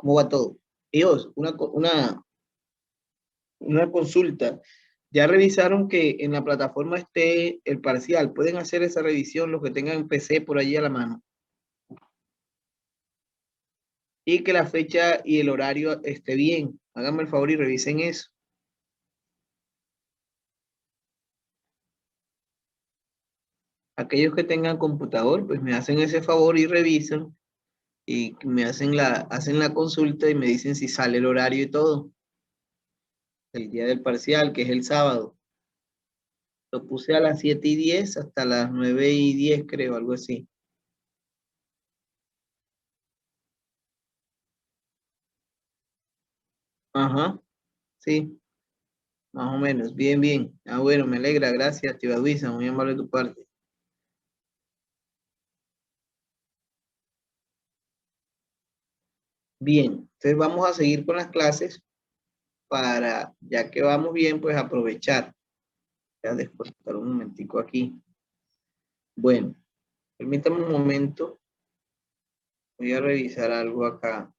¿Cómo va todo? Ellos, una consulta. Ya revisaron que en la plataforma esté el parcial. Pueden hacer esa revisión los que tengan PC por allí a la mano. Y que la fecha y el horario esté bien. Háganme el favor y revisen eso. Aquellos que tengan computador, pues me hacen ese favor y revisan. Y me hacen la consulta y me dicen si sale el horario y todo. El día del parcial, que es el sábado. Lo puse a las 7:10 hasta las 9:10, creo, algo así. Ajá, sí, más o menos. Bien, bien. Ah, bueno, me alegra. Gracias, tía Luisa. Muy amable de tu parte. Bien, entonces vamos a seguir con las clases para, ya que vamos bien, pues aprovechar. Voy a desconectar un momentico aquí. Bueno, permítame un momento. Voy a revisar algo acá.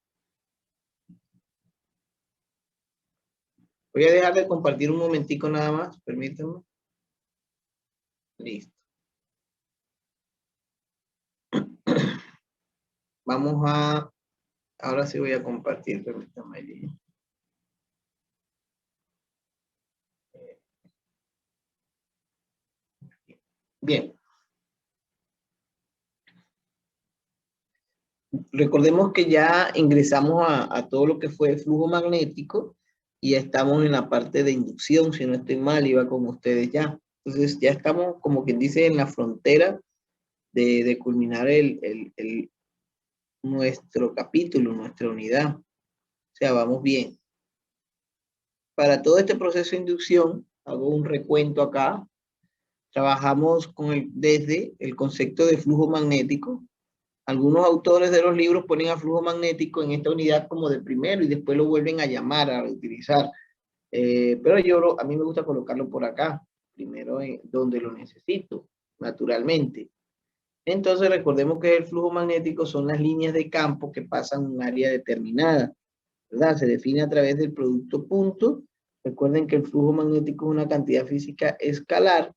Voy a dejar de compartir un momentico nada más. Permítame. Listo. Vamos a, ahora sí voy a compartir. Permítame. Bien. Recordemos que ya ingresamos a todo lo que fue flujo magnético y ya estamos en la parte de inducción, si no estoy mal, iba con ustedes ya. Entonces ya estamos, como quien dice, en la frontera de culminar nuestro capítulo, nuestra unidad. O sea, vamos bien. Para todo este proceso de inducción, hago un recuento acá. Trabajamos desde el concepto de flujo magnético. Algunos autores de los libros ponen a flujo magnético en esta unidad como de primero y después lo vuelven a llamar, a utilizar. Pero a mí me gusta colocarlo por acá, primero donde lo necesito, naturalmente. Entonces recordemos que el flujo magnético son las líneas de campo que pasan un área determinada, ¿verdad? Se define a través del producto punto. Recuerden que el flujo magnético es una cantidad física escalar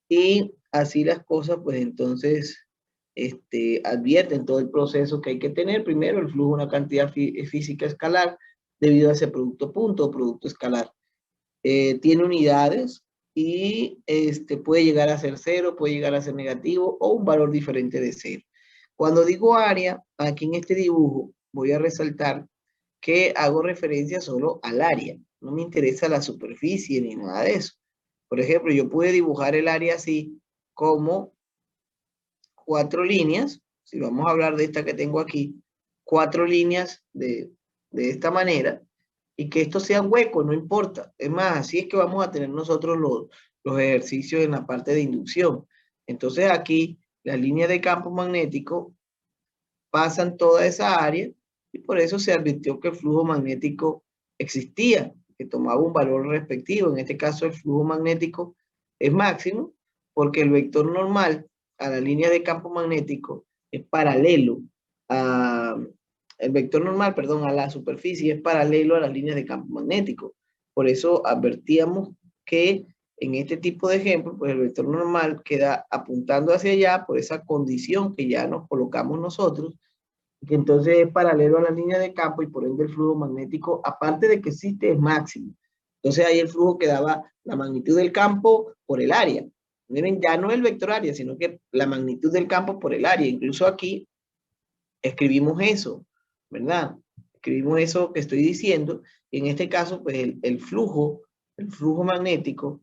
y así las cosas, pues entonces advierten todo el proceso que hay que tener. Primero, el flujo es una cantidad física escalar debido a ese producto punto o producto escalar. Tiene unidades y puede llegar a ser cero, puede llegar a ser negativo o un valor diferente de cero. Cuando digo área, aquí en este dibujo voy a resaltar que hago referencia solo al área. No me interesa la superficie ni nada de eso. Por ejemplo, yo pude dibujar el área así como 4 líneas. Si vamos a hablar de esta que tengo aquí, 4 líneas de esta manera y que esto sea hueco, no importa. Es más, así es que vamos a tener nosotros los ejercicios en la parte de inducción. Entonces aquí las líneas de campo magnético pasan toda esa área y por eso se advirtió que el flujo magnético existía, que tomaba un valor respectivo. En este caso el flujo magnético es máximo porque el vector normal a la línea de campo magnético es paralelo a, el vector normal, perdón, a la superficie es paralelo a las líneas de campo magnético. Por eso advertíamos que en este tipo de ejemplo, pues el vector normal queda apuntando hacia allá por esa condición que ya nos colocamos nosotros, que entonces es paralelo a la línea de campo y por ende el flujo magnético, aparte de que existe, es máximo. Entonces ahí el flujo quedaba la magnitud del campo por el área. Miren, ya no el vector área, sino que la magnitud del campo por el área. Incluso aquí escribimos eso, ¿verdad? Escribimos eso que estoy diciendo. Y en este caso, pues el flujo magnético,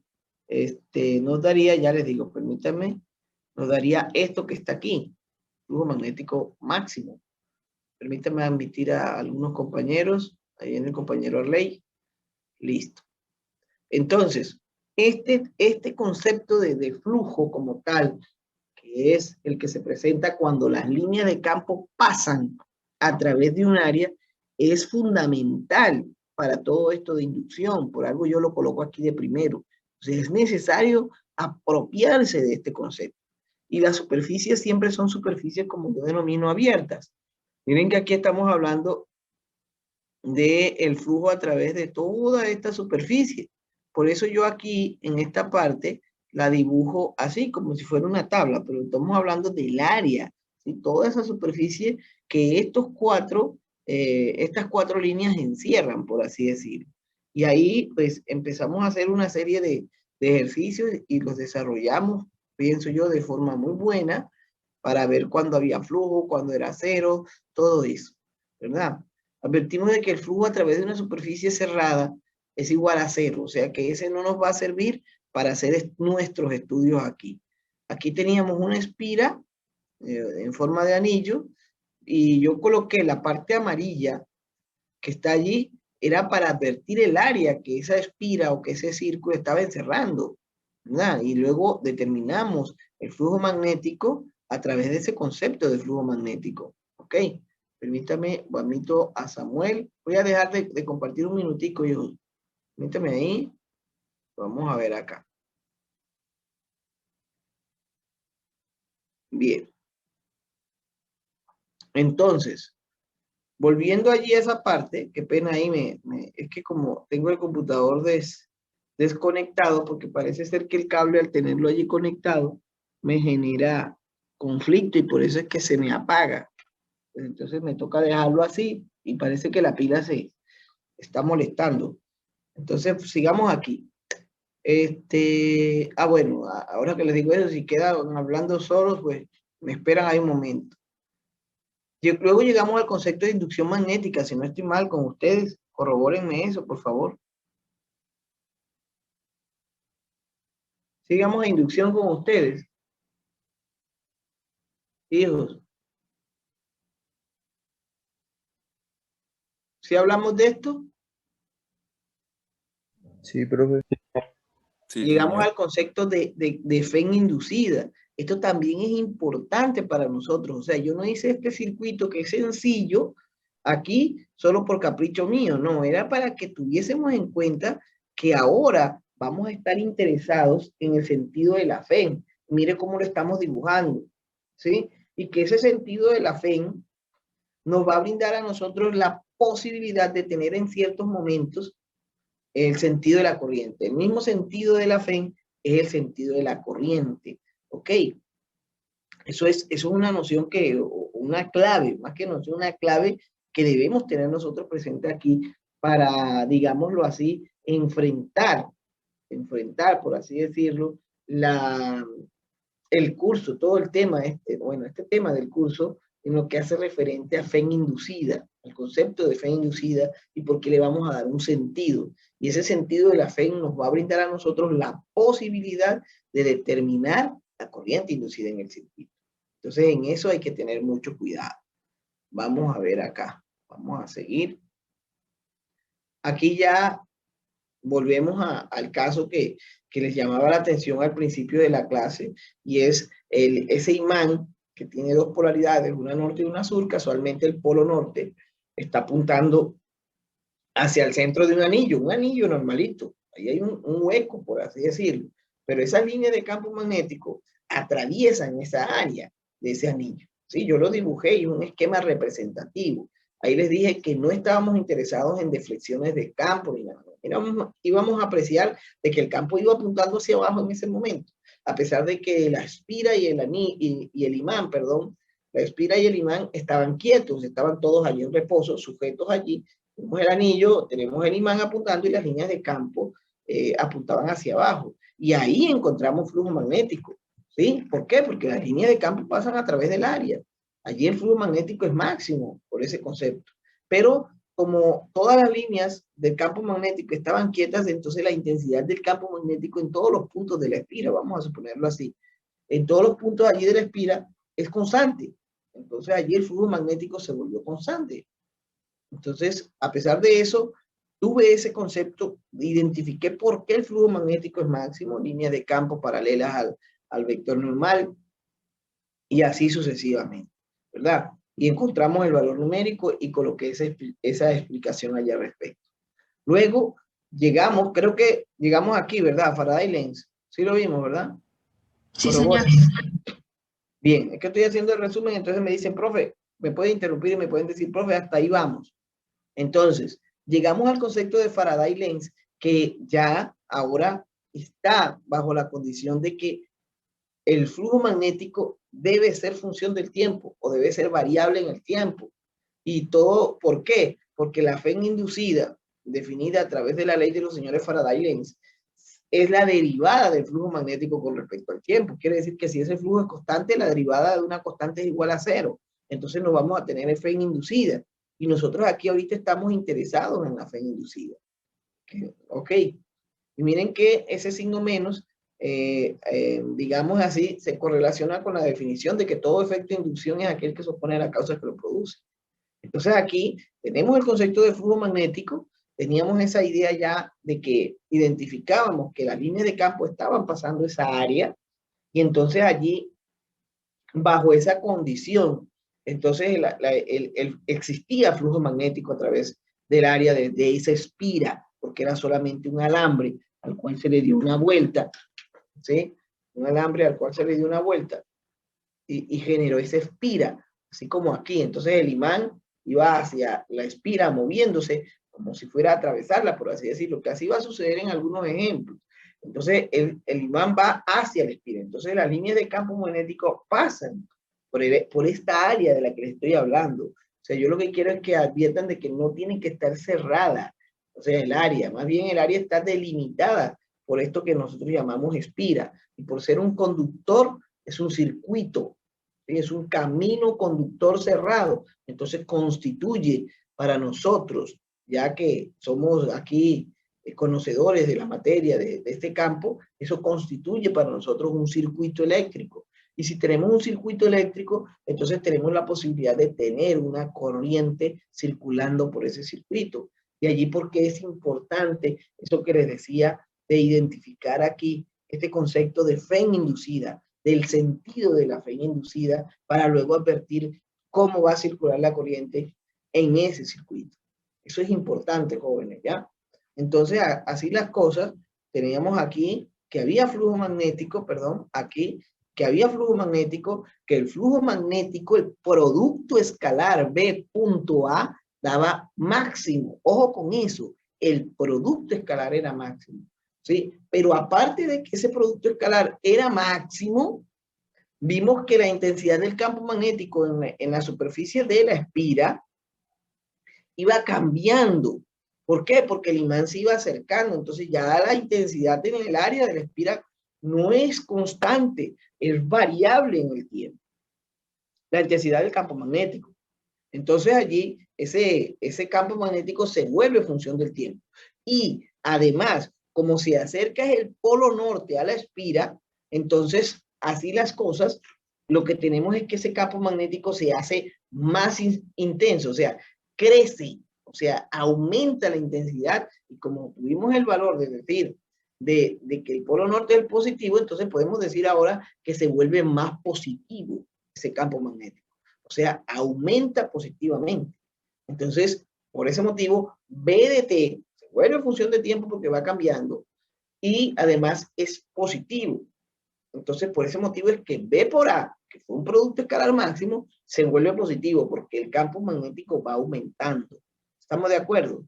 nos daría, ya les digo, permítanme, nos daría esto que está aquí, flujo magnético máximo. Permítame admitir a algunos compañeros. Ahí viene el compañero Arley. Listo. Entonces, este concepto de flujo como tal, que es el que se presenta cuando las líneas de campo pasan a través de un área, es fundamental para todo esto de inducción. Por algo yo lo coloco aquí de primero. Entonces, es necesario apropiarse de este concepto. Y las superficies siempre son superficies, como yo denomino, abiertas. Miren que aquí estamos hablando del flujo a través de toda esta superficie. Por eso yo aquí, en esta parte, la dibujo así, como si fuera una tabla, pero estamos hablando del área, ¿sí? Toda esa superficie que estas cuatro líneas encierran, por así decirlo. Y ahí, pues, empezamos a hacer una serie de ejercicios y los desarrollamos, pienso yo, de forma muy buena, para ver cuándo había flujo, cuándo era cero, todo eso, ¿verdad? Advertimos de que el flujo a través de una superficie cerrada es igual a cero, o sea que ese no nos va a servir para hacer nuestros estudios aquí. Aquí teníamos una espira en forma de anillo y yo coloqué la parte amarilla que está allí, era para advertir el área que esa espira o que ese círculo estaba encerrando, ¿verdad? Y luego determinamos el flujo magnético a través de ese concepto de flujo magnético, ¿ok? Permítame, admito a Samuel. Voy a dejar de compartir un minutico, hijos. Permítame ahí. Vamos a ver acá. Bien. Entonces, volviendo allí a esa parte, qué pena ahí, es que como tengo el computador desconectado, porque parece ser que el cable al tenerlo allí conectado me genera conflicto y por eso es que se me apaga. Entonces me toca dejarlo así y parece que la pila se está molestando. Entonces, pues, sigamos aquí. Bueno, ahora que les digo eso, si quedan hablando solos, pues me esperan ahí un momento. Luego llegamos al concepto de inducción magnética, si no estoy mal con ustedes, corrobórenme eso, por favor. Sigamos a inducción con ustedes, hijos. ¿Sí hablamos de esto? Sí, profe. Sí, Llegamos señor. al concepto de fe inducida. Esto también es importante para nosotros. O sea, yo no hice este circuito que es sencillo aquí solo por capricho mío. No, era para que tuviésemos en cuenta que ahora vamos a estar interesados en el sentido de la fe. Mire cómo lo estamos dibujando, ¿sí? Y que ese sentido de la fe nos va a brindar a nosotros la posibilidad de tener en ciertos momentos el sentido de la corriente. El mismo sentido de la fe es el sentido de la corriente. ¿Ok? Eso es una noción una clave, más que noción, una clave que debemos tener nosotros presente aquí para, digámoslo así, enfrentar, por así decirlo, el curso, todo el tema, este tema del curso, en lo que hace referente a fe inducida, el concepto de fe inducida y por qué le vamos a dar un sentido. Y ese sentido de la fe nos va a brindar a nosotros la posibilidad de determinar la corriente inducida en el circuito. Entonces, en eso hay que tener mucho cuidado. Vamos a ver acá. Vamos a seguir. Aquí ya volvemos al caso que les llamaba la atención al principio de la clase, y es ese imán que tiene dos polaridades, una norte y una sur. Casualmente el polo norte está apuntando hacia el centro de un anillo normalito. Ahí hay un hueco, por así decirlo. Pero esas líneas de campo magnético atraviesan esa área de ese anillo. Sí, yo lo dibujé y un esquema representativo. Ahí les dije que no estábamos interesados en deflexiones de campo ni nada. Íbamos a apreciar de que el campo iba apuntando hacia abajo en ese momento, a pesar de que la espira y el imán, perdón, la espira y el imán estaban quietos, estaban todos allí en reposo, sujetos allí. Tenemos el anillo, tenemos el imán apuntando y las líneas de campo apuntaban hacia abajo. Y ahí encontramos flujo magnético. ¿Sí? ¿Por qué? Porque las líneas de campo pasan a través del área. Allí el flujo magnético es máximo por ese concepto. Pero como todas las líneas del campo magnético estaban quietas, entonces la intensidad del campo magnético en todos los puntos de la espira, vamos a suponerlo así, en todos los puntos allí de la espira es constante. Entonces allí el flujo magnético se volvió constante. Entonces, a pesar de eso, tuve ese concepto, identifiqué por qué el flujo magnético es máximo, líneas de campo paralelas al vector normal, y así sucesivamente, ¿verdad? Y encontramos el valor numérico y coloqué esa explicación allá al respecto. Luego llegamos, creo que llegamos aquí, ¿verdad? Faraday Lens. Sí lo vimos, ¿verdad? Sí, señor. Bien, es que estoy haciendo el resumen, entonces me dicen, profe, me puede interrumpir y me pueden decir, profe, hasta ahí vamos. Entonces, llegamos al concepto de Faraday-Lenz, que ya ahora está bajo la condición de que el flujo magnético debe ser función del tiempo o debe ser variable en el tiempo. Y todo, ¿por qué? Porque la fe inducida, definida a través de la ley de los señores Faraday-Lenz, es la derivada del flujo magnético con respecto al tiempo. Quiere decir que si ese flujo es constante, la derivada de una constante es igual a cero. Entonces no vamos a tener fe inducida. Y nosotros aquí ahorita estamos interesados en la fe inducida. Ok. Y miren que ese signo menos, digamos así, se correlaciona con la definición de que todo efecto de inducción es aquel que se opone a la causa que lo produce. Entonces aquí tenemos el concepto de flujo magnético, teníamos esa idea ya de que identificábamos que las líneas de campo estaban pasando esa área y entonces allí, bajo esa condición, entonces existía flujo magnético a través del área de esa espira, porque era solamente un alambre al cual se le dio una vuelta, ¿sí? Un alambre al cual se le dio una vuelta y generó esa espira, así como aquí. Entonces el imán iba hacia la espira moviéndose como si fuera a atravesarla, por así decirlo, que así va a suceder en algunos ejemplos. Entonces el imán va hacia la espira. Entonces las líneas de campo magnético pasan por esta área de la que les estoy hablando. O sea, yo lo que quiero es que adviertan de que no tienen que estar cerrada, o sea, el área, más bien el área está delimitada por esto que nosotros llamamos espira. Y por ser un conductor, es un circuito, ¿sí? Es un camino conductor cerrado. Entonces constituye para nosotros, ya que somos aquí conocedores de la materia de este campo, eso constituye para nosotros un circuito eléctrico. Y si tenemos un circuito eléctrico, entonces tenemos la posibilidad de tener una corriente circulando por ese circuito. Y allí porque es importante eso que les decía de identificar aquí este concepto de fe inducida, del sentido de la fe inducida, para luego advertir cómo va a circular la corriente en ese circuito. Eso es importante, jóvenes, ¿ya? Entonces, así las cosas, teníamos aquí que había flujo magnético, perdón, aquí, que había flujo magnético, que el flujo magnético, el producto escalar B punto A, daba máximo. Ojo con eso, el producto escalar era máximo, ¿sí? Pero aparte de que ese producto escalar era máximo, vimos que la intensidad del campo magnético en la superficie de la espira iba cambiando. ¿Por qué? Porque el imán se iba acercando. Entonces ya la intensidad en el área de la espira no es constante, es variable en el tiempo. La intensidad del campo magnético. Entonces allí ese campo magnético se vuelve función del tiempo. Y además, como se acerca el polo norte a la espira, entonces así las cosas, lo que tenemos es que ese campo magnético se hace más intenso, o sea, crece, o sea, aumenta la intensidad. Y como tuvimos el valor de decir de que el polo norte es el positivo, entonces podemos decir ahora que se vuelve más positivo ese campo magnético. O sea, aumenta positivamente. Entonces, por ese motivo, B de T se vuelve función de tiempo porque va cambiando y además es positivo. Entonces, por ese motivo es que B por A, que fue un producto escalar máximo, se vuelve positivo porque el campo magnético va aumentando. ¿Estamos de acuerdo?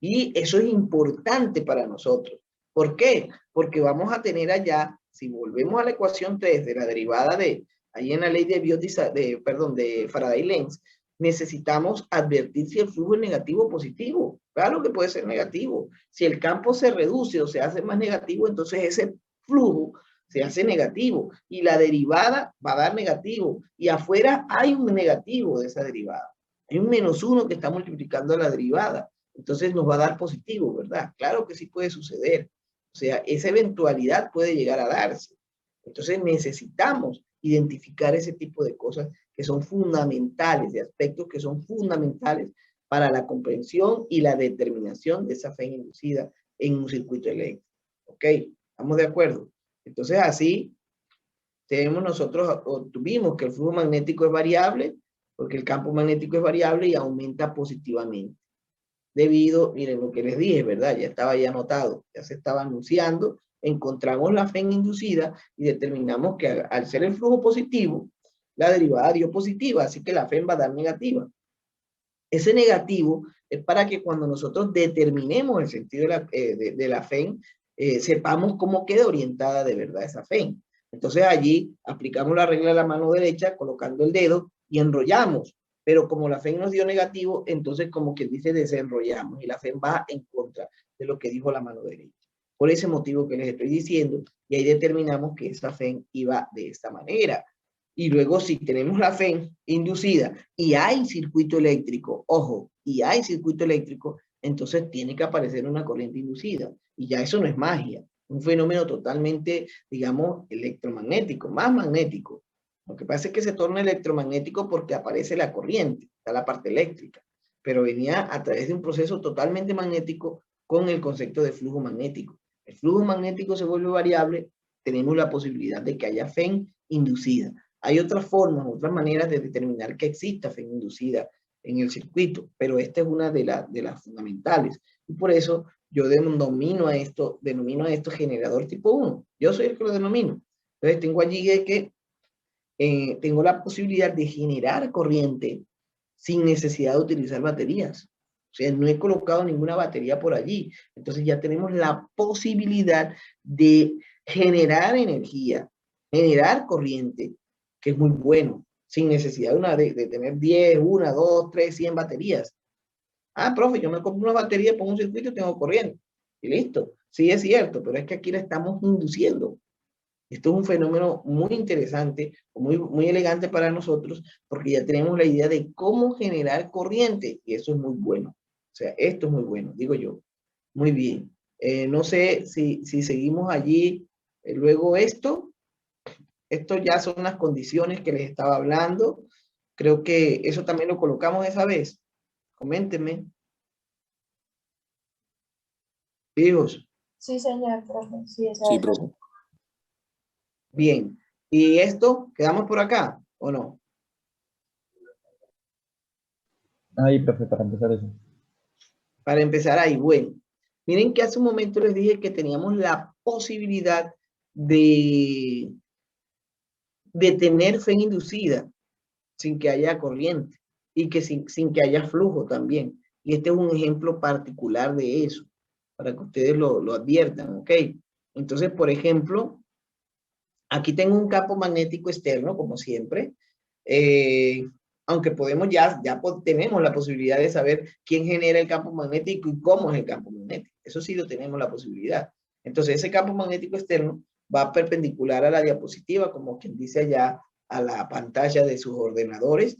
Y eso es importante para nosotros. ¿Por qué? Porque vamos a tener allá, si volvemos a la ecuación 3 de la derivada de, ahí en la ley de Faraday-Lenz, necesitamos advertir si el flujo es negativo o positivo. Claro que puede ser negativo. Si el campo se reduce o se hace más negativo, entonces ese flujo se hace negativo y la derivada va a dar negativo y afuera hay un negativo de esa derivada. Hay un -1 que está multiplicando la derivada. Entonces nos va a dar positivo, ¿verdad? Claro que sí puede suceder. O sea, esa eventualidad puede llegar a darse. Entonces necesitamos identificar ese tipo de cosas que son fundamentales, de aspectos que son fundamentales para la comprensión y la determinación de esa fe inducida en un circuito eléctrico. ¿Ok? ¿Estamos de acuerdo? Entonces así nosotros obtuvimos que el flujo magnético es variable, porque el campo magnético es variable y aumenta positivamente. Debido, miren lo que les dije, ¿verdad? Ya estaba ya anotado, ya se estaba anunciando, encontramos la fe inducida y determinamos que al ser el flujo positivo, la derivada dio positiva, así que la fe va a dar negativa. Ese negativo es para que cuando nosotros determinemos el sentido de la FEN, sepamos cómo queda orientada de verdad esa FEN. Entonces allí aplicamos la regla de la mano derecha colocando el dedo y enrollamos. Pero como la FEN nos dio negativo, entonces como quien dice desenrollamos y la FEN va en contra de lo que dijo la mano derecha. Por ese motivo que les estoy diciendo, y ahí determinamos que esa FEN iba de esta manera. Y luego si tenemos la FEN inducida y hay circuito eléctrico, ojo, y hay circuito eléctrico, entonces tiene que aparecer una corriente inducida. Y ya eso no es magia, un fenómeno totalmente, digamos, electromagnético, más magnético. Lo que pasa es que se torna electromagnético porque aparece la corriente, está la parte eléctrica, pero venía a través de un proceso totalmente magnético con el concepto de flujo magnético. El flujo magnético se vuelve variable, tenemos la posibilidad de que haya FEN inducida. Hay otras formas, otras maneras de determinar que exista FEN inducida en el circuito, pero esta es una de las fundamentales. Y por eso yo denomino a esto generador tipo 1. Yo soy el que lo denomino. Entonces tengo allí que tengo la posibilidad de generar corriente sin necesidad de utilizar baterías. O sea, no he colocado ninguna batería por allí. Entonces ya tenemos la posibilidad de generar energía, generar corriente, que es muy bueno, sin necesidad de tener 10, 1, 2, 3, 100 baterías. Ah, profe, yo me compro una batería, pongo un circuito y tengo corriente. Y listo. Sí, es cierto, pero es que aquí la estamos induciendo. Esto es un fenómeno muy interesante, muy elegante para nosotros, porque ya tenemos la idea de cómo generar corriente, y eso es muy bueno. O sea, esto es muy bueno, digo yo. Muy bien. No sé si seguimos allí. Luego esto ya son las condiciones que les estaba hablando. Creo que eso también lo colocamos esa vez. Coméntenme. Hijos. Sí, señor, profe. Sí, esa Sí, es. profe. Bien. ¿Y esto quedamos por acá o no? Ahí, profe, para empezar eso. Para empezar ahí, bueno, miren que hace un momento les dije que teníamos la posibilidad de, de tener fe inducida sin que haya corriente y que sin que haya flujo también. Y este es un ejemplo particular de eso, para que ustedes lo adviertan, ¿ok? Entonces, por ejemplo, aquí tengo un campo magnético externo, como siempre, eh, aunque podemos tenemos la posibilidad de saber quién genera el campo magnético y cómo es el campo magnético. Eso sí lo tenemos la posibilidad. Entonces, ese campo magnético externo va perpendicular a la diapositiva, como quien dice allá, a la pantalla de sus ordenadores.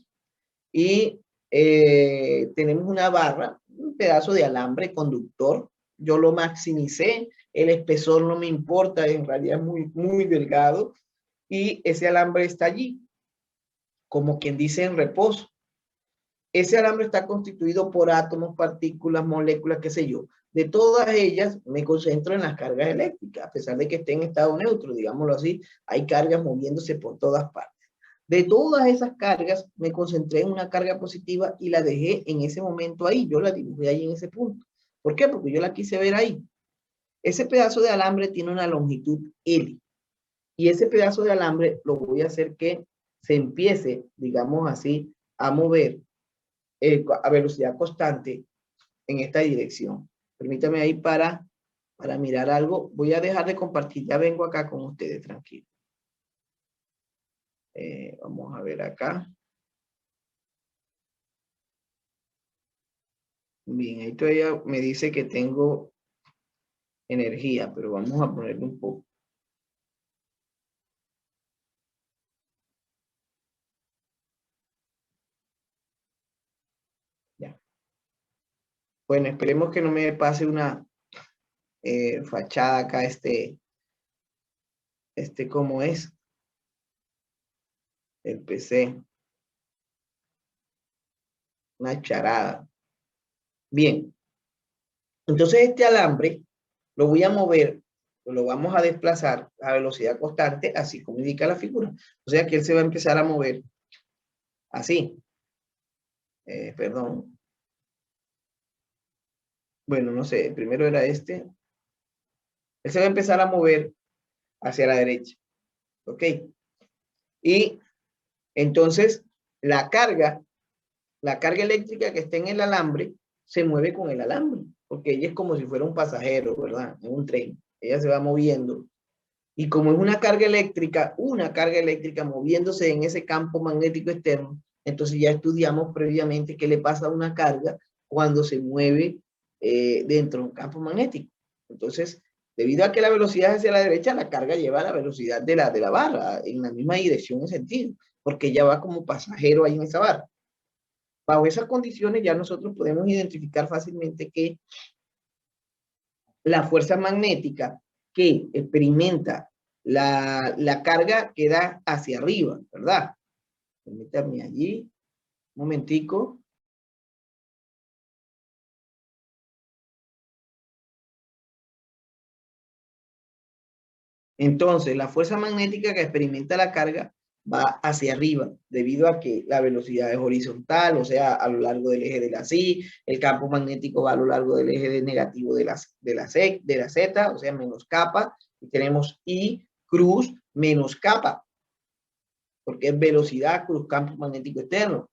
Y tenemos una barra, un pedazo de alambre conductor. Yo lo maximicé, el espesor no me importa, en realidad es muy delgado. Y ese alambre está allí, como quien dice en reposo. Ese alambre está constituido por átomos, partículas, moléculas, qué sé yo. De todas ellas me concentro en las cargas eléctricas, a pesar de que esté en estado neutro, digámoslo así, hay cargas moviéndose por todas partes. De todas esas cargas me concentré en una carga positiva y la dejé en ese momento ahí, yo la dibujé ahí en ese punto. ¿Por qué? Porque yo la quise ver ahí. Ese pedazo de alambre tiene una longitud L y ese pedazo de alambre lo voy a hacer que se empiece, digamos así, a mover a velocidad constante en esta dirección. Permítame ahí para mirar algo. Voy a dejar de compartir, ya vengo acá con ustedes, tranquilo. Vamos a ver acá. Bien, ahí todavía me dice que tengo energía, pero vamos a ponerle un poco. Ya. Bueno, esperemos que no me pase una fachada acá, ¿cómo es? El PC. Una charada. Bien. Entonces este alambre lo voy a mover, lo vamos a desplazar a velocidad constante, así como indica la figura. O sea que él se va a empezar a mover así. Perdón. Bueno, no sé, primero era este. Él se va a empezar a mover hacia la derecha. ¿Ok? Y entonces la carga La carga eléctrica que está en el alambre se mueve con el alambre, porque ella es como si fuera un pasajero, ¿verdad? En un tren. Ella se va moviendo. Y como es una carga eléctrica moviéndose en ese campo magnético externo, entonces ya estudiamos previamente qué le pasa a una carga cuando se mueve dentro de un campo magnético. Entonces, debido a que la velocidad es hacia la derecha, la carga lleva la velocidad de la barra en la misma dirección en sentido, porque ella va como pasajero ahí en esa barra. Bajo esas condiciones ya nosotros podemos identificar fácilmente que la fuerza magnética que experimenta la carga queda hacia arriba, ¿verdad? Permítanme allí, un momentico. Entonces, la fuerza magnética que experimenta la carga va hacia arriba, debido a que la velocidad es horizontal, o sea, a lo largo del eje de la Y, el campo magnético va a lo largo del eje negativo de la Z, o sea, menos kappa, y tenemos I cruz menos kappa, porque es velocidad cruz campo magnético externo,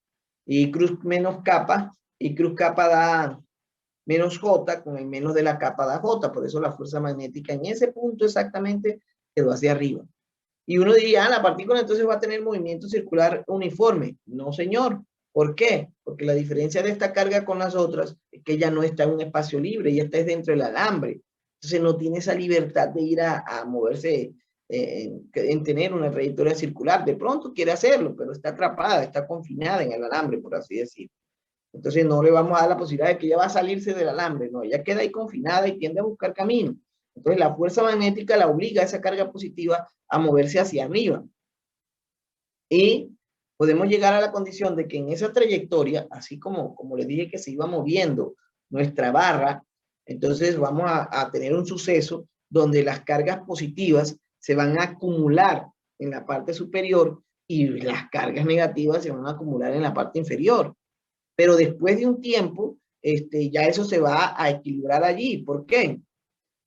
y cruz menos kappa, y cruz kappa da menos J, con el menos de la capa da J, por eso la fuerza magnética en ese punto exactamente quedó hacia arriba. Y uno diría, la partícula entonces va a tener movimiento circular uniforme. No, señor. ¿Por qué? Porque la diferencia de esta carga con las otras es que ella no está en un espacio libre, ella está dentro del alambre. Entonces no tiene esa libertad de ir a moverse, en tener una trayectoria circular. De pronto quiere hacerlo, pero está atrapada, está confinada en el alambre, por así decirlo. Entonces no le vamos a dar la posibilidad de que ella va a salirse del alambre, no, ella queda ahí confinada y tiende a buscar camino. Entonces la fuerza magnética la obliga a esa carga positiva a moverse hacia arriba. Y podemos llegar a la condición de que en esa trayectoria, así como les dije que se iba moviendo nuestra barra, entonces vamos a tener un suceso donde las cargas positivas se van a acumular en la parte superior y las cargas negativas se van a acumular en la parte inferior. Pero después de un tiempo, ya eso se va a equilibrar allí. ¿Por qué?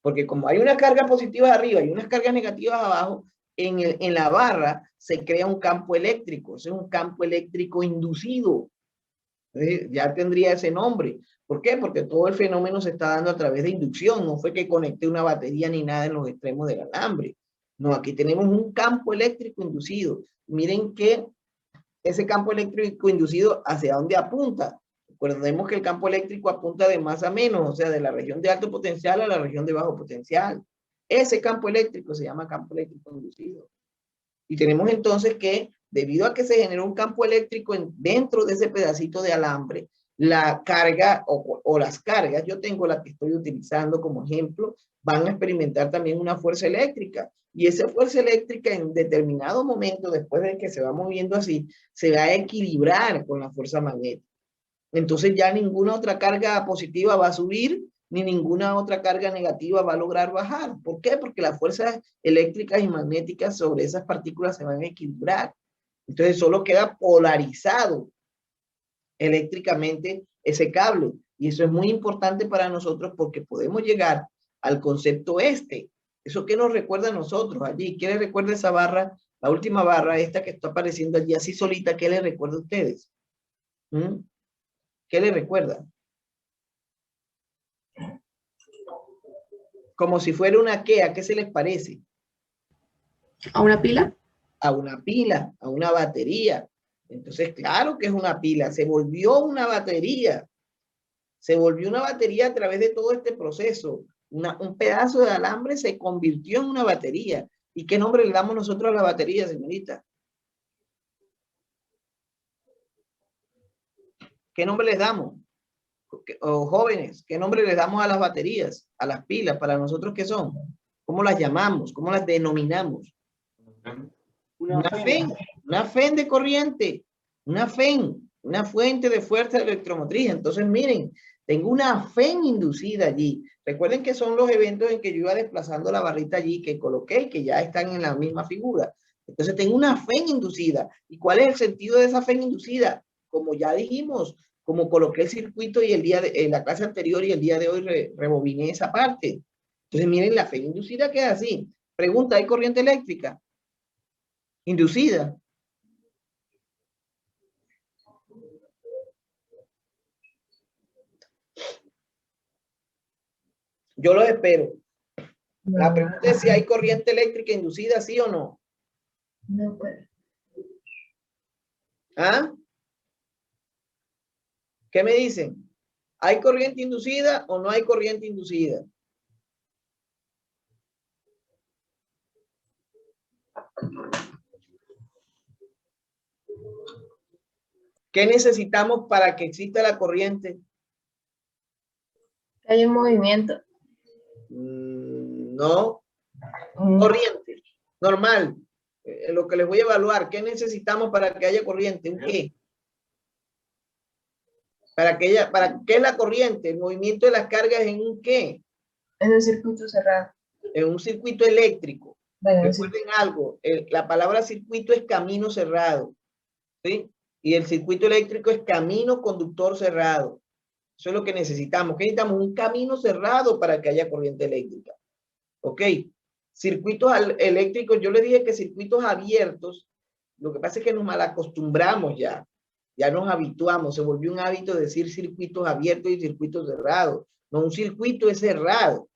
Porque como hay unas cargas positivas arriba y unas cargas negativas abajo, en la barra se crea un campo eléctrico. Ese es un campo eléctrico inducido. Ya tendría ese nombre. ¿Por qué? Porque todo el fenómeno se está dando a través de inducción. No fue que conecté una batería ni nada en los extremos del alambre. No, aquí tenemos un campo eléctrico inducido. Miren que ese campo eléctrico inducido, ¿hacia dónde apunta? Recordemos que el campo eléctrico apunta de más a menos, o sea, de la región de alto potencial a la región de bajo potencial. Ese campo eléctrico se llama campo eléctrico inducido. Y tenemos entonces que, debido a que se generó un campo eléctrico dentro de ese pedacito de alambre, la carga o las cargas, yo tengo la que estoy utilizando como ejemplo, van a experimentar también una fuerza eléctrica. Y esa fuerza eléctrica en determinado momento, después de que se va moviendo así, se va a equilibrar con la fuerza magnética. Entonces ya ninguna otra carga positiva va a subir, ni ninguna otra carga negativa va a lograr bajar. ¿Por qué? Porque las fuerzas eléctricas y magnéticas sobre esas partículas se van a equilibrar. Entonces solo queda polarizado eléctricamente ese cable. Y eso es muy importante para nosotros porque podemos llegar al concepto este. ¿Eso qué nos recuerda a nosotros allí? ¿Qué les recuerda esa barra? La última barra, esta que está apareciendo allí así solita, ¿qué les recuerda a ustedes? ¿Qué les recuerda? Como si fuera una ¿qué? ¿A qué se les parece? ¿A una pila? A una pila, a una batería. Entonces, claro que es una pila, se volvió una batería. Se volvió una batería a través de todo este proceso. Un pedazo de alambre se convirtió en una batería. ¿Y qué nombre le damos nosotros a la batería, señorita? ¿Qué nombre les damos? O jóvenes, ¿qué nombre les damos a las baterías, a las pilas? ¿Para nosotros qué son? ¿Cómo las llamamos? ¿Cómo las denominamos? Una FEN de corriente, una FEN, una fuente de fuerza electromotriz. Entonces, miren, tengo una FEN inducida allí. Recuerden que son los eventos en que yo iba desplazando la barrita allí que coloqué y que ya están en la misma figura. Entonces, tengo una FEN inducida. ¿Y cuál es el sentido de esa FEN inducida? Como ya dijimos, como coloqué el circuito y en la clase anterior y el día de hoy rebobiné esa parte. Entonces, miren, la FEN inducida queda así. Pregunta, ¿hay corriente eléctrica inducida? Yo los espero. La No, pregunta es si hay corriente eléctrica inducida, ¿sí o no? no puede. ¿Ah? ¿Qué me dicen? ¿Hay corriente inducida o no hay corriente inducida? ¿Qué necesitamos para que exista la corriente? Hay un movimiento. No, corriente, normal. Lo que les voy a evaluar, ¿qué necesitamos para que haya corriente? ¿Un qué? ¿Para qué es la corriente? El movimiento de las cargas en un qué? En un circuito cerrado. En un circuito eléctrico. Bueno, sí. Recuerden algo, la palabra circuito es camino cerrado, ¿sí? Y el circuito eléctrico es camino conductor cerrado. Eso es lo que necesitamos. ¿Qué necesitamos? Un camino cerrado para que haya corriente eléctrica. ¿Ok? Circuitos eléctricos, yo le dije que circuitos abiertos, lo que pasa es que nos malacostumbramos ya. Ya nos habituamos, se volvió un hábito decir circuitos abiertos y circuitos cerrados. No, un circuito es cerrado.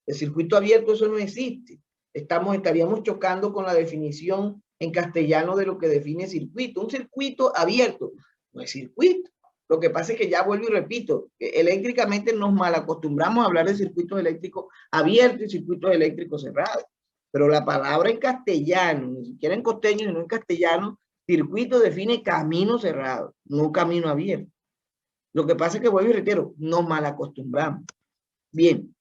El circuito abierto, eso no existe. Estaríamos chocando con la definición en castellano de lo que define circuito. Un circuito abierto no es circuito. Lo que pasa es que ya vuelvo y repito, eléctricamente nos malacostumbramos a hablar de circuitos eléctricos abiertos y circuitos eléctricos cerrados. Pero la palabra en castellano, ni siquiera en costeño, sino en castellano, circuito define camino cerrado, no camino abierto. Lo que pasa es que vuelvo y reitero, nos malacostumbramos. Bien.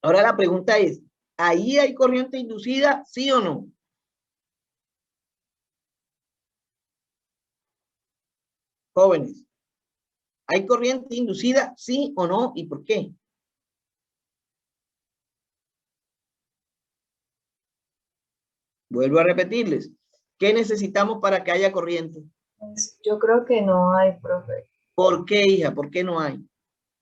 Ahora la pregunta es, ¿ahí hay corriente inducida, sí o no? Jóvenes, ¿hay corriente inducida, sí o no? ¿Y por qué? Vuelvo a repetirles. ¿Qué necesitamos para que haya corriente? Pues, yo creo que no hay, profe, ¿Por qué, hija? ¿Por qué no hay?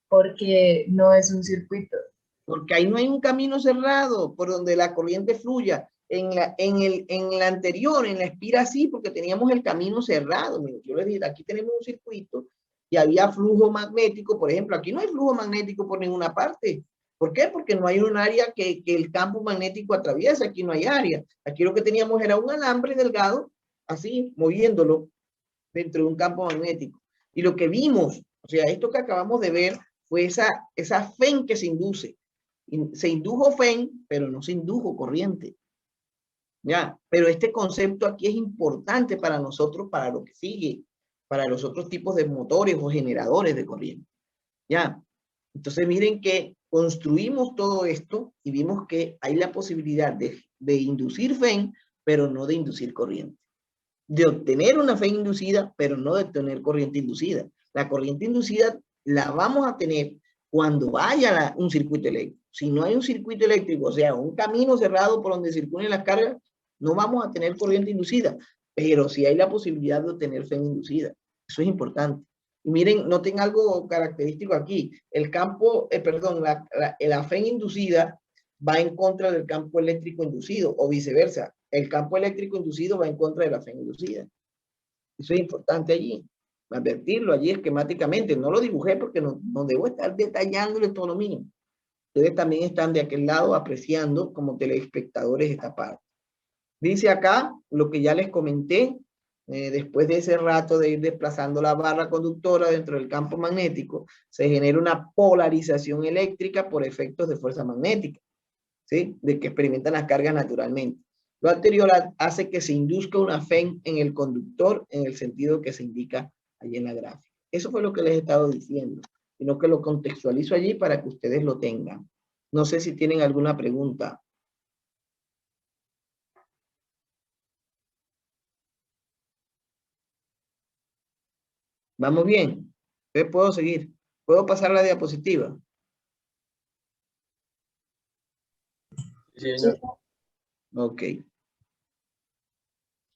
porque no es un circuito. Porque ahí no hay un camino cerrado por donde la corriente fluya. En la anterior, en la espira sí, porque teníamos el camino cerrado. Mira, yo les dije, aquí tenemos un circuito y había flujo magnético. Por ejemplo, aquí no hay flujo magnético por ninguna parte. ¿Por qué? Porque no hay un área que el campo magnético atraviesa. Aquí no hay área. Aquí lo que teníamos era un alambre delgado, así, moviéndolo dentro de un campo magnético. Y lo que vimos, o sea, esto que acabamos de ver, fue esa FEN que se induce. Se indujo FEN, pero no se indujo corriente. ¿Ya? Pero este concepto aquí es importante para nosotros, para lo que sigue, para los otros tipos de motores o generadores de corriente. ¿Ya? Entonces miren que construimos todo esto y vimos que hay la posibilidad de inducir FEN, pero no de inducir corriente. De obtener una FEN inducida, pero no de obtener corriente inducida. La corriente inducida la vamos a tener cuando haya un circuito eléctrico. Si no hay un circuito eléctrico, o sea, un camino cerrado por donde circulen las cargas, no vamos a tener corriente inducida, pero sí hay la posibilidad de obtener FEN inducida. Eso es importante. Y miren, noten algo característico aquí. El campo, perdón, la FEN inducida va en contra del campo eléctrico inducido o viceversa. El campo eléctrico inducido va en contra de la FEN inducida. Eso es importante allí, advertirlo allí esquemáticamente. No lo dibujé porque no debo estar detallándole todo lo mínimo. Ustedes también están de aquel lado apreciando como telespectadores esta parte. Dice acá lo que ya les comenté, después de ese rato de ir desplazando la barra conductora dentro del campo magnético, se genera una polarización eléctrica por efectos de fuerza magnética, ¿sí? De que experimentan las cargas naturalmente. Lo anterior hace que se induzca una FEN en el conductor en el sentido que se indica allí en la gráfica. Eso fue lo que les he estado diciendo, sino que lo contextualizo allí para que ustedes lo tengan. No sé si tienen alguna pregunta. ¿Vamos bien? ¿Puedo seguir? ¿Puedo pasar la diapositiva? Sí, señor. Ok.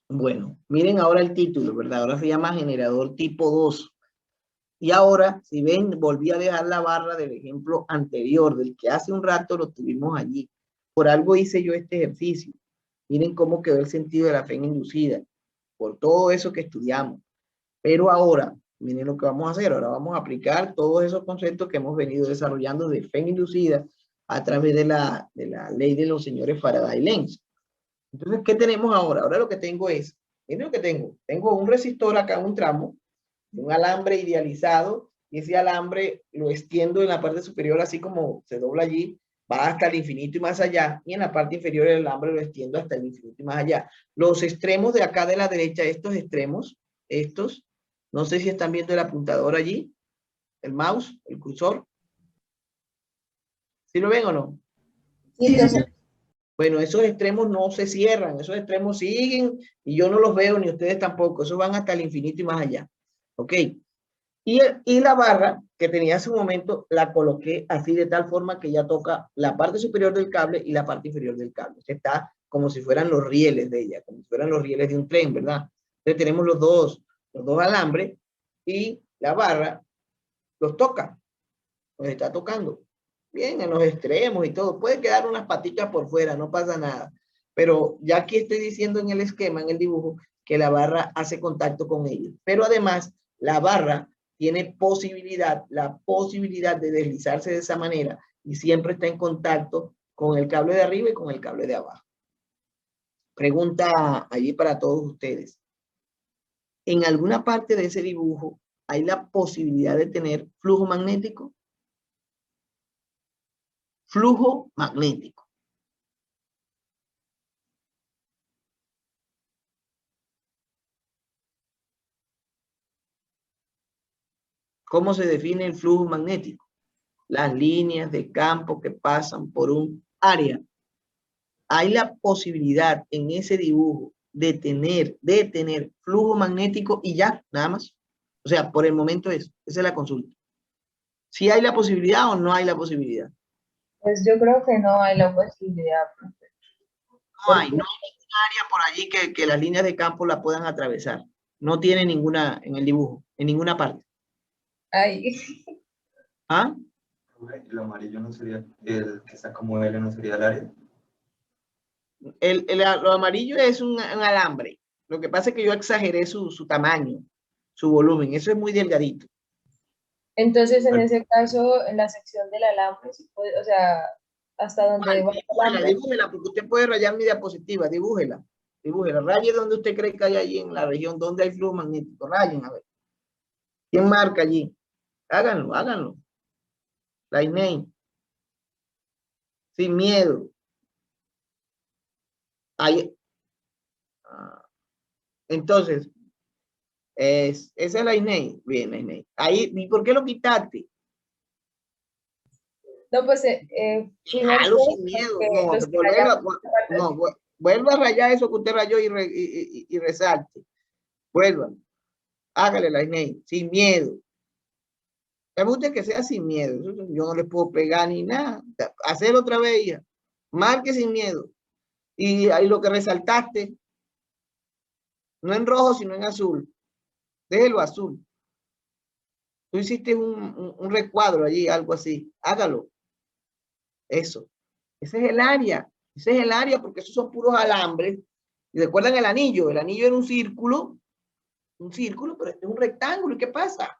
Bueno, miren ahora el título, ¿verdad? Ahora se llama generador tipo 2. Y ahora, si ven, volví a dejar la barra del ejemplo anterior, del que hace un rato lo tuvimos allí. Por algo hice yo este ejercicio. Miren cómo quedó el sentido de la FEN inducida, por todo eso que estudiamos. Pero ahora, miren lo que vamos a hacer. Ahora vamos a aplicar todos esos conceptos que hemos venido desarrollando de fe inducida a través de la ley de los señores Faraday y Lenz. Entonces, ¿qué tenemos ahora? Ahora lo que tengo es, miren lo que tengo. Tengo un resistor acá, un tramo, un alambre idealizado, y ese alambre lo extiendo en la parte superior, así como se dobla allí, va hasta el infinito y más allá, y en la parte inferior del alambre lo extiendo hasta el infinito y más allá. Los extremos de acá de la derecha, estos extremos, estos, no sé si están viendo el apuntador allí, el mouse, el cursor. ¿Sí lo ven o no? Sí, profe. Bueno, esos extremos no se cierran, esos extremos siguen y yo no los veo ni ustedes tampoco, esos van hasta el infinito y más allá. ¿Ok? Y la barra que tenía hace un momento la coloqué así de tal forma que ya toca la parte superior del cable y la parte inferior del cable. Está como si fueran los rieles de ella, como si fueran los rieles de un tren, ¿verdad? Entonces tenemos los dos alambres y la barra los toca, los está tocando. Bien, en los extremos y todo. Puede quedar unas patitas por fuera, no pasa nada. Pero ya aquí estoy diciendo en el esquema, en el dibujo, que la barra hace contacto con ellos. Pero además, la barra tiene la posibilidad de deslizarse de esa manera y siempre está en contacto con el cable de arriba y con el cable de abajo. Pregunta allí para todos ustedes. ¿En alguna parte de ese dibujo hay la posibilidad de tener flujo magnético? Flujo magnético. ¿Cómo se define el flujo magnético? Las líneas de campo que pasan por un área. Hay la posibilidad en ese dibujo de tener flujo magnético y ya, nada más. O sea, por el momento esa es la consulta. ¿Si hay la posibilidad o no hay la posibilidad? Pues yo creo que no hay la posibilidad, profe. No hay ninguna área por allí que las líneas de campo la puedan atravesar. No tiene ninguna en el dibujo, en ninguna parte. Ay, ¿Ah? El amarillo no sería, el que está como L no sería el área. Lo amarillo es un alambre. Lo que pasa es que yo exageré su tamaño, su volumen. Eso es muy delgadito. entonces en ese caso, en la sección del alambre, se puede, o sea, hasta donde va el alambre. Dibújela, porque usted puede rayar mi diapositiva. Dibújela. Raye donde usted cree que hay allí en la región donde hay flujo magnético. Rayen, a ver. ¿Quién marca allí? Háganlo. Lainey. Sin miedo. Ahí. Entonces, esa es la INEI. Bien, la INEI. Ahí, ¿y por qué lo quitaste? No, pues Déjalo sin miedo. Vuelva a rayar eso que usted rayó y resalte. Vuelva. Hágale la INEI. Sin miedo. Me gusta que sea sin miedo. Yo no le puedo pegar ni nada. Hacer otra vez ya. Marque sin miedo. Y ahí lo que resaltaste, no en rojo, sino en azul. Déjelo azul. Tú hiciste un recuadro allí, algo así. Hágalo. Eso. Ese es el área. Ese es el área porque esos son puros alambres. Y recuerdan el anillo. El anillo era un círculo, pero este es un rectángulo. ¿Y qué pasa?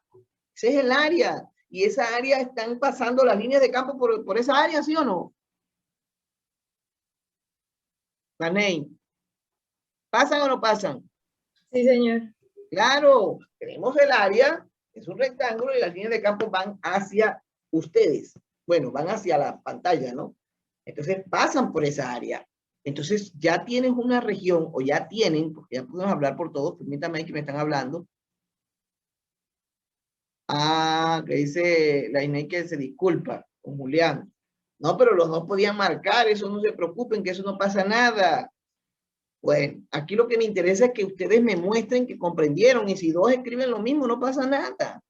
Ese es el área. Y esa área están pasando las líneas de campo por esa área, ¿sí o no? Daney. ¿Pasan o no pasan? Sí, señor. Claro, tenemos el área, es un rectángulo y las líneas de campo van hacia ustedes. Bueno, van hacia la pantalla, ¿no? Entonces pasan por esa área. Entonces ya tienes una región, o ya tienen, porque ya podemos hablar por todos, permítanme que me están hablando. Que dice la INEI que se disculpa con Julián. No, pero los dos podían marcar, eso no se preocupen, que eso no pasa nada. Bueno, aquí lo que me interesa es que ustedes me muestren que comprendieron, y si dos escriben lo mismo, no pasa nada.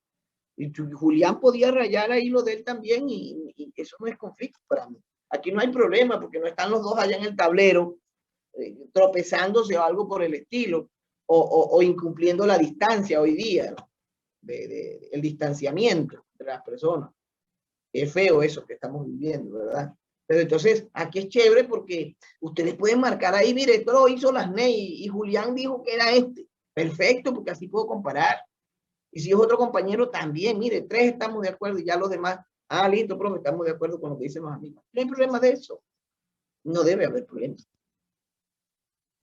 Y Julián podía rayar ahí lo de él también, y eso no es conflicto para mí. Aquí no hay problema, porque no están los dos allá en el tablero, tropezándose o algo por el estilo, o incumpliendo la distancia hoy día, ¿no? El distanciamiento de las personas. Es feo eso que estamos viviendo, ¿verdad? Pero entonces, aquí es chévere porque ustedes pueden marcar ahí, mire, esto lo hizo las NEI y Julián dijo que era este. Perfecto, porque así puedo comparar. Y si es otro compañero, también, mire, 3 estamos de acuerdo y ya los demás, listo, profe, estamos de acuerdo con lo que dicen los amigos. No hay problema de eso. No debe haber problema.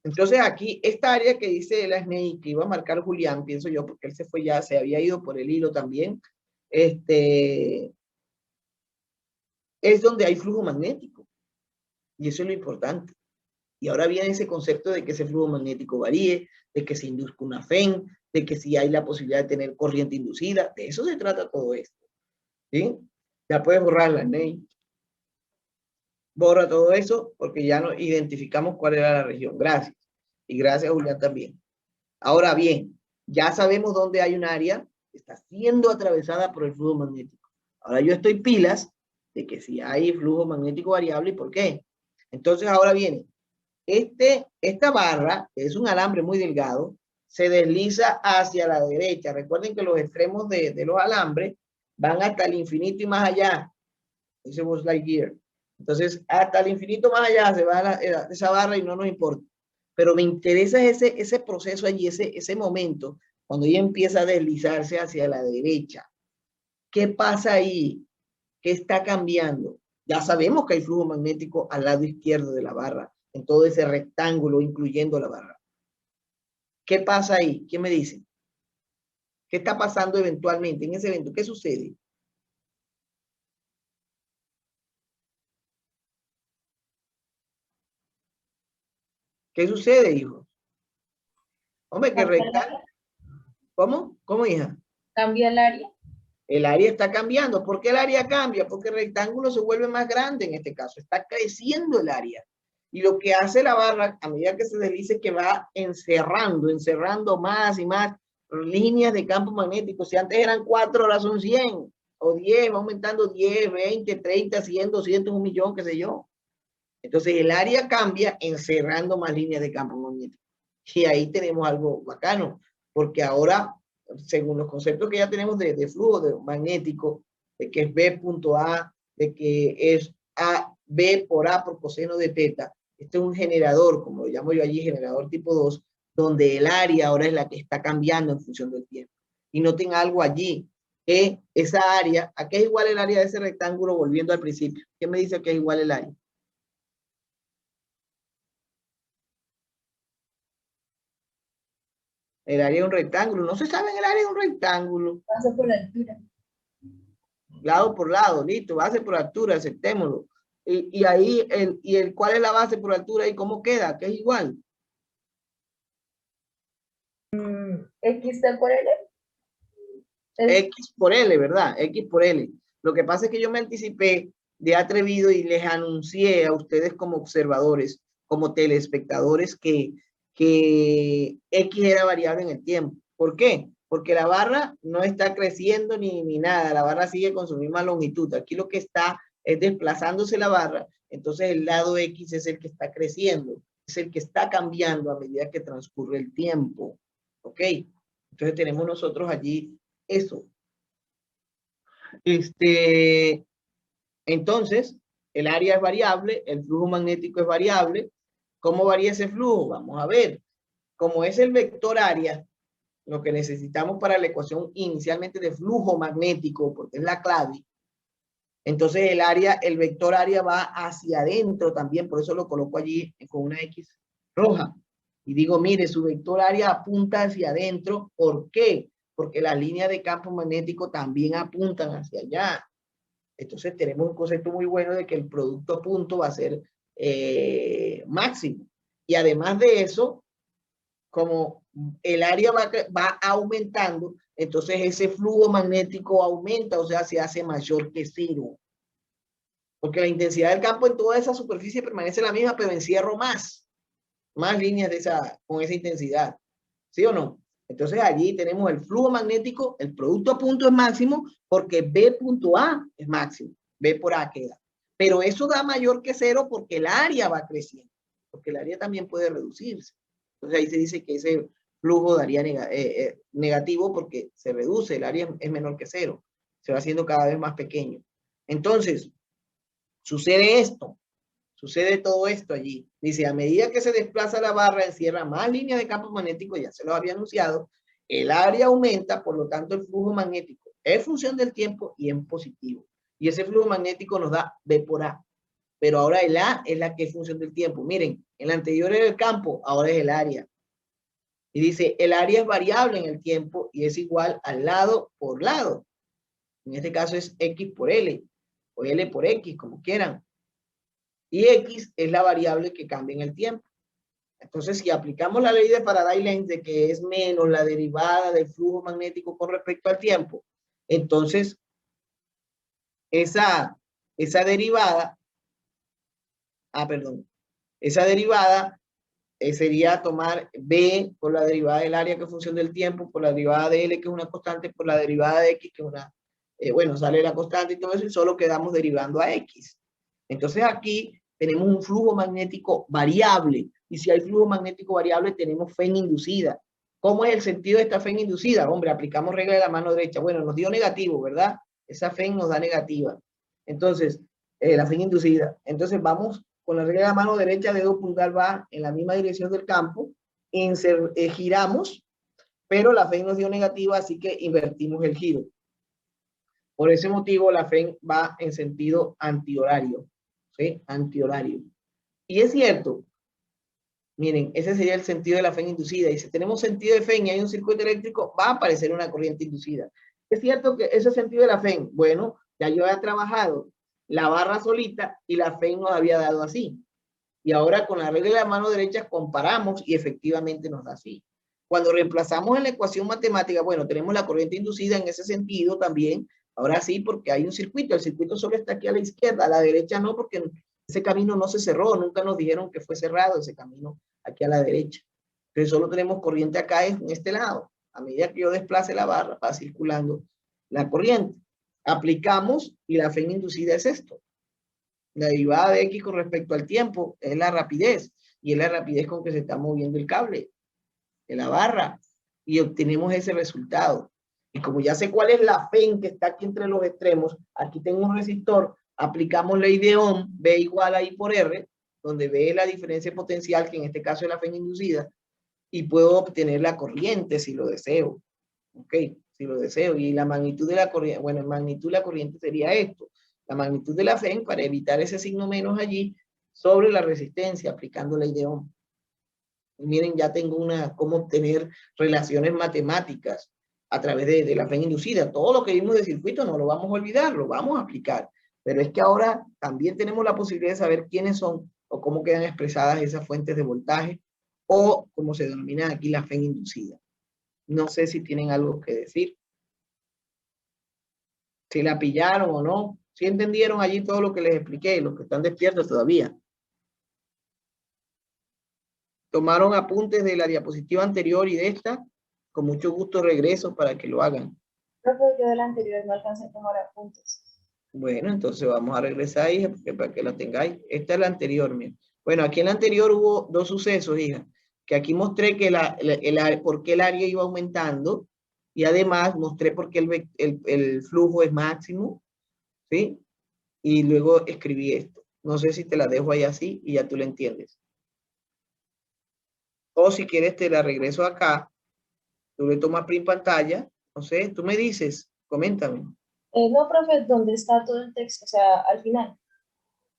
Entonces aquí, esta área que dice la SNEI, que iba a marcar Julián, pienso yo, porque él se fue ya, se había ido por el hilo también, es donde hay flujo magnético. Y eso es lo importante. Y ahora viene ese concepto de que ese flujo magnético varíe, de que se induzca una FEN, de que si hay la posibilidad de tener corriente inducida. De eso se trata todo esto. ¿Sí? Ya puedes borrar la SNEI. Borra todo eso porque ya no identificamos cuál era la región. Gracias. Y gracias, Julián, también. Ahora bien, ya sabemos dónde hay un área que está siendo atravesada por el flujo magnético. Ahora yo estoy pilas de que si hay flujo magnético variable, ¿y por qué? Entonces ahora viene, esta barra, que es un alambre muy delgado, se desliza hacia la derecha. Recuerden que los extremos de los alambres van hasta el infinito y más allá. Dice Buzz Lightyear. Entonces, hasta el infinito más allá se va esa barra y no nos importa. Pero me interesa ese proceso allí, ese momento, cuando ella empieza a deslizarse hacia la derecha. ¿Qué pasa ahí? ¿Qué está cambiando? Ya sabemos que hay flujo magnético al lado izquierdo de la barra, en todo ese rectángulo, incluyendo la barra. ¿Qué pasa ahí? ¿Qué me dicen? ¿Qué está pasando eventualmente en ese evento? ¿Qué sucede? ¿Qué sucede, hijo? Hombre, que rectángulo. ¿Cómo? ¿Cómo, hija? ¿Cambia el área? El área está cambiando. ¿Por qué el área cambia? Porque el rectángulo se vuelve más grande en este caso. Está creciendo el área. Y lo que hace la barra, a medida que se desliza, es que va encerrando más y más líneas de campo magnético. Si antes eran 4, ahora son 100 o 10, va aumentando 10, 20, 30, 100, 200, 1 millón, qué sé yo. Entonces el área cambia encerrando más líneas de campo magnético. Y ahí tenemos algo bacano, porque ahora, según los conceptos que ya tenemos de flujo magnético, de que es B punto A, de que es B por A por coseno de teta, este es un generador, como lo llamo yo allí, generador tipo 2, donde el área ahora es la que está cambiando en función del tiempo. Y noten algo allí, que esa área, ¿a qué es igual el área de ese rectángulo? Volviendo al principio, ¿qué me dice que es igual el área? El área de un rectángulo. No se sabe en el área de un rectángulo. Pasa por la altura. Lado por lado, listo. Base por altura, aceptémoslo. Y ahí, ¿cuál es la base por altura y cómo queda? Que es igual. X está por L. X por L, ¿verdad? X por L. Lo que pasa es que yo me anticipé de atrevido y les anuncié a ustedes como observadores, como telespectadores, que X era variable en el tiempo. ¿Por qué? Porque la barra no está creciendo ni nada, la barra sigue con su misma longitud. Aquí lo que está es desplazándose la barra, entonces el lado X es el que está creciendo, es el que está cambiando a medida que transcurre el tiempo. ¿Ok? Entonces tenemos nosotros allí eso. Entonces, el área es variable, el flujo magnético es variable. ¿Cómo varía ese flujo? Vamos a ver. Como es el vector área, lo que necesitamos para la ecuación inicialmente de flujo magnético, porque es la clave, entonces el vector área va hacia adentro también, por eso lo coloco allí con una X roja. Y digo, mire, su vector área apunta hacia adentro. ¿Por qué? Porque las líneas de campo magnético también apuntan hacia allá. Entonces tenemos un concepto muy bueno de que el producto punto va a ser máximo. Y además de eso, como el área va aumentando, entonces ese flujo magnético aumenta, o sea, se hace mayor que cero. Porque la intensidad del campo en toda esa superficie permanece la misma, pero encierro más líneas con esa intensidad. ¿Sí o no? Entonces allí tenemos el flujo magnético, el producto a punto es máximo porque B punto A es máximo. B por A queda. Pero eso da mayor que cero porque el área va creciendo. Porque el área también puede reducirse. Entonces ahí se dice que ese flujo daría negativo porque se reduce, el área es menor que cero. Se va haciendo cada vez más pequeño. Entonces, sucede esto. Sucede todo esto allí. Dice, a medida que se desplaza la barra, encierra más líneas de campo magnético, ya se lo había anunciado, el área aumenta, por lo tanto el flujo magnético es función del tiempo y en positivo. Y ese flujo magnético nos da B por A. Pero ahora el A es la que es función del tiempo. Miren, en la anterior era el campo, ahora es el área. Y dice, el área es variable en el tiempo y es igual al lado por lado. En este caso es X por L o L por X, como quieran. Y X es la variable que cambia en el tiempo. Entonces, si aplicamos la ley de Faraday-Lenz de que es menos la derivada del flujo magnético con respecto al tiempo, entonces esa derivada, esa derivada sería tomar B por la derivada del área que es función del tiempo, por la derivada de L que es una constante, por la derivada de X que es una, bueno, sale la constante y todo eso y solo quedamos derivando a X. Entonces aquí tenemos un flujo magnético variable y si hay flujo magnético variable tenemos FEN inducida. ¿Cómo es el sentido de esta FEN inducida? Hombre, aplicamos regla de la mano derecha. Bueno, nos dio negativo, ¿verdad? Esa FEN nos da negativa. Entonces, la FEN inducida. Entonces vamos con la regla de la mano derecha, dedo pulgar va en la misma dirección del campo, giramos, pero la FEN nos dio negativa, así que invertimos el giro. Por ese motivo, la FEN va en sentido antihorario, ¿sí? Antihorario. Y es cierto, miren, ese sería el sentido de la FEN inducida. Y si tenemos sentido de FEN y hay un circuito eléctrico, va a aparecer una corriente inducida. Es cierto que ese sentido de la FEN, bueno, ya yo había trabajado la barra solita y la FEN nos había dado así. Y ahora con la regla de la mano derecha comparamos y efectivamente nos da así. Cuando reemplazamos en la ecuación matemática, bueno, tenemos la corriente inducida en ese sentido también. Ahora sí, porque hay un circuito. El circuito solo está aquí a la izquierda, a la derecha no, porque ese camino no se cerró. Nunca nos dijeron que fue cerrado ese camino aquí a la derecha. Entonces solo tenemos corriente acá en este lado. A medida que yo desplace la barra, va circulando la corriente. Aplicamos y la FEN inducida es esto. La derivada de X con respecto al tiempo es la rapidez, y es la rapidez con que se está moviendo el cable de la barra, y obtenemos ese resultado. Y como ya sé cuál es la FEN que está aquí entre los extremos, aquí tengo un resistor, aplicamos ley de Ohm, B igual a I por R, donde B es la diferencia potencial, que en este caso es la FEN inducida, y puedo obtener la corriente si lo deseo. Ok, si lo deseo. Y la magnitud de la corriente, bueno, en magnitud la corriente sería esto. La magnitud de la FEN para evitar ese signo menos allí sobre la resistencia aplicando ley de Ohm. Y miren, ya tengo cómo obtener relaciones matemáticas a través de la FEN inducida. Todo lo que vimos de circuito no lo vamos a olvidar, lo vamos a aplicar. Pero es que ahora también tenemos la posibilidad de saber quiénes son o cómo quedan expresadas esas fuentes de voltaje o como se denomina aquí la FEN inducida. No sé si tienen algo que decir. Si la pillaron o no. Si entendieron allí todo lo que les expliqué, los que están despiertos todavía. Tomaron apuntes de la diapositiva anterior y de esta. Con mucho gusto regreso para que lo hagan. Profe, yo de la anterior no alcancé a tomar apuntes. Bueno, entonces vamos a regresar, hija, para que la tengáis. Esta es la anterior, mira. Bueno, aquí en la anterior hubo dos sucesos, hija. Que aquí mostré que por qué el área iba aumentando. Y además mostré por qué el flujo es máximo. ¿Sí? Y luego escribí esto. No sé si te la dejo ahí así y ya tú la entiendes. O si quieres te la regreso acá. Tú le tomas print pantalla. No sé, tú me dices, coméntame. No, profe, ¿dónde está todo el texto? O sea, al final,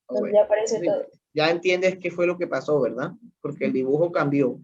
donde Bueno, ya aparece todo. ya entiendes qué fue lo que pasó, ¿verdad? Porque el dibujo cambió.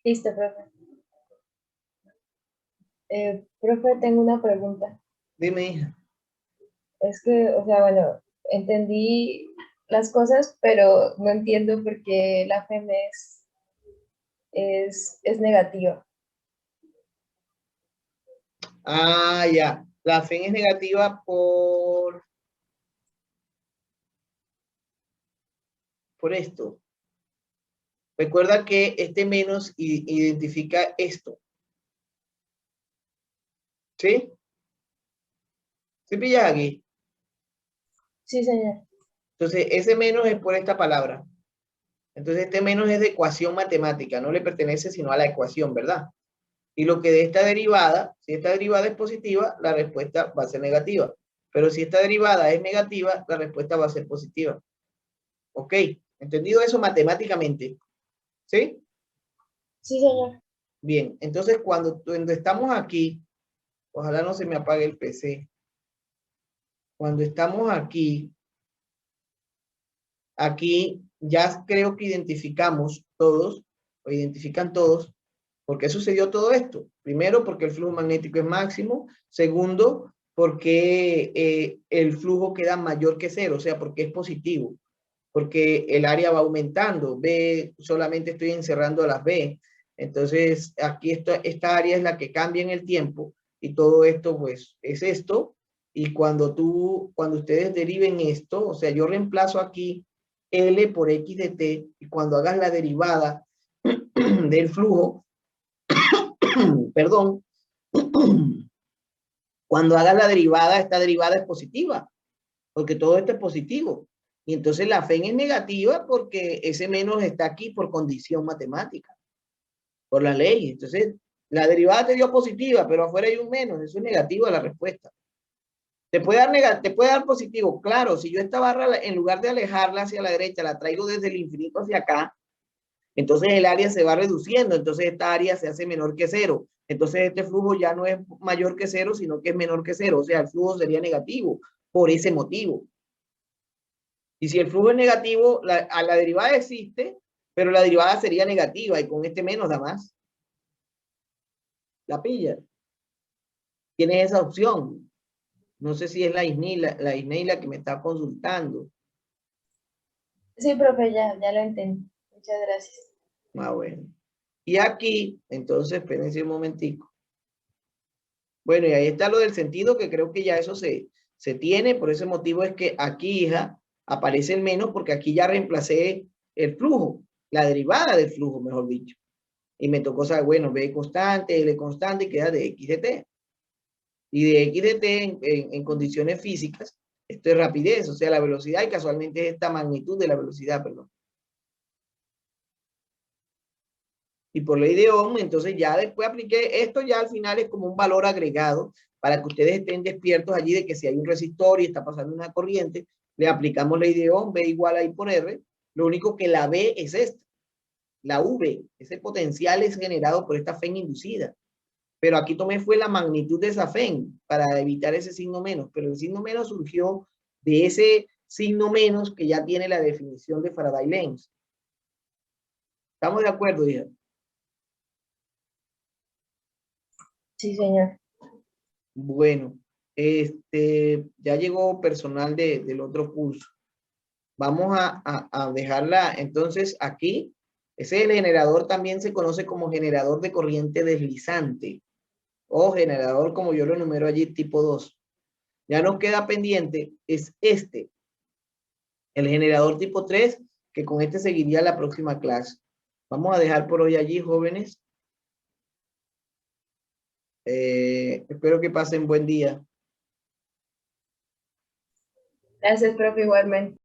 Listo, profe. Profe, tengo una pregunta. Dime, hija. Es que, o sea, bueno, entendí las cosas, pero no entiendo por qué la FEM es negativa. Ah, ya. La FEN es negativa por esto. Recuerda que este menos identifica esto. ¿Sí? ¿Sí pillas aquí? Sí, señor. Entonces, ese menos es por esta palabra. Entonces, este menos es de ecuación matemática, no le pertenece sino a la ecuación, ¿verdad? Y lo que de esta derivada, si esta derivada es positiva, la respuesta va a ser negativa. Pero si esta derivada es negativa, la respuesta va a ser positiva. ¿Ok? ¿Entendido eso matemáticamente? ¿Sí? Sí, señor. Bien, entonces cuando estamos aquí, ojalá no se me apague el PC. Cuando estamos aquí ya creo que identificamos todos, o identifican todos, ¿por qué sucedió todo esto? Primero, porque el flujo magnético es máximo. Segundo, porque el flujo queda mayor que cero, o sea, porque es positivo. Porque el área va aumentando. B, solamente estoy encerrando las B. Entonces, aquí esta área es la que cambia en el tiempo y todo esto, pues, es esto. Y cuando ustedes deriven esto, o sea, yo reemplazo aquí L por X de T y cuando hagas la derivada del flujo, perdón, cuando hagas la derivada, esta derivada es positiva, porque todo esto es positivo. Y entonces la FEN es negativa porque ese menos está aquí por condición matemática, por la ley. Entonces, la derivada te dio positiva, pero afuera hay un menos, eso es negativo la respuesta. Te puede dar positivo, claro, si yo esta barra, en lugar de alejarla hacia la derecha, la traigo desde el infinito hacia acá, entonces el área se va reduciendo, entonces esta área se hace menor que cero. Entonces este flujo ya no es mayor que cero, sino que es menor que cero. O sea, el flujo sería negativo por ese motivo. Y si el flujo es negativo, a la derivada existe, pero la derivada sería negativa y con este menos da más. La pilla. Tienes esa opción. No sé si es la ISNEI la que me está consultando. Sí, profe, ya lo entendí. Muchas gracias. Ah, bueno. Y aquí, entonces, espérense un momentico. Bueno, y ahí está lo del sentido, que creo que ya eso se tiene. Por ese motivo es que aquí, hija, aparece el menos porque aquí ya reemplacé el flujo, la derivada del flujo, mejor dicho. Y me tocó saber, bueno, B constante, L constante, y queda de X de T. Y de X de T en condiciones físicas, esto es rapidez, o sea, la velocidad, y casualmente es esta magnitud de la velocidad, perdón. Y por ley de Ohm, entonces ya después apliqué, esto ya al final es como un valor agregado para que ustedes estén despiertos allí de que si hay un resistor y está pasando una corriente, le aplicamos ley de Ohm, B igual a I por R, lo único que la B es esta, la V, ese potencial es generado por esta FEN inducida. Pero aquí tomé fue la magnitud de esa FEN para evitar ese signo menos, pero el signo menos surgió de ese signo menos que ya tiene la definición de Faraday-Lenz. ¿Estamos de acuerdo, hija? Sí, señor. Bueno, ya llegó personal del otro curso. Vamos a dejarla entonces aquí. Ese es el generador, también se conoce como generador de corriente deslizante o generador, como yo lo enumero allí, tipo 2. Ya nos queda pendiente, es el generador tipo 3, que con este seguiría la próxima clase. Vamos a dejar por hoy allí, jóvenes. Espero que pasen buen día. Gracias, profe, igualmente.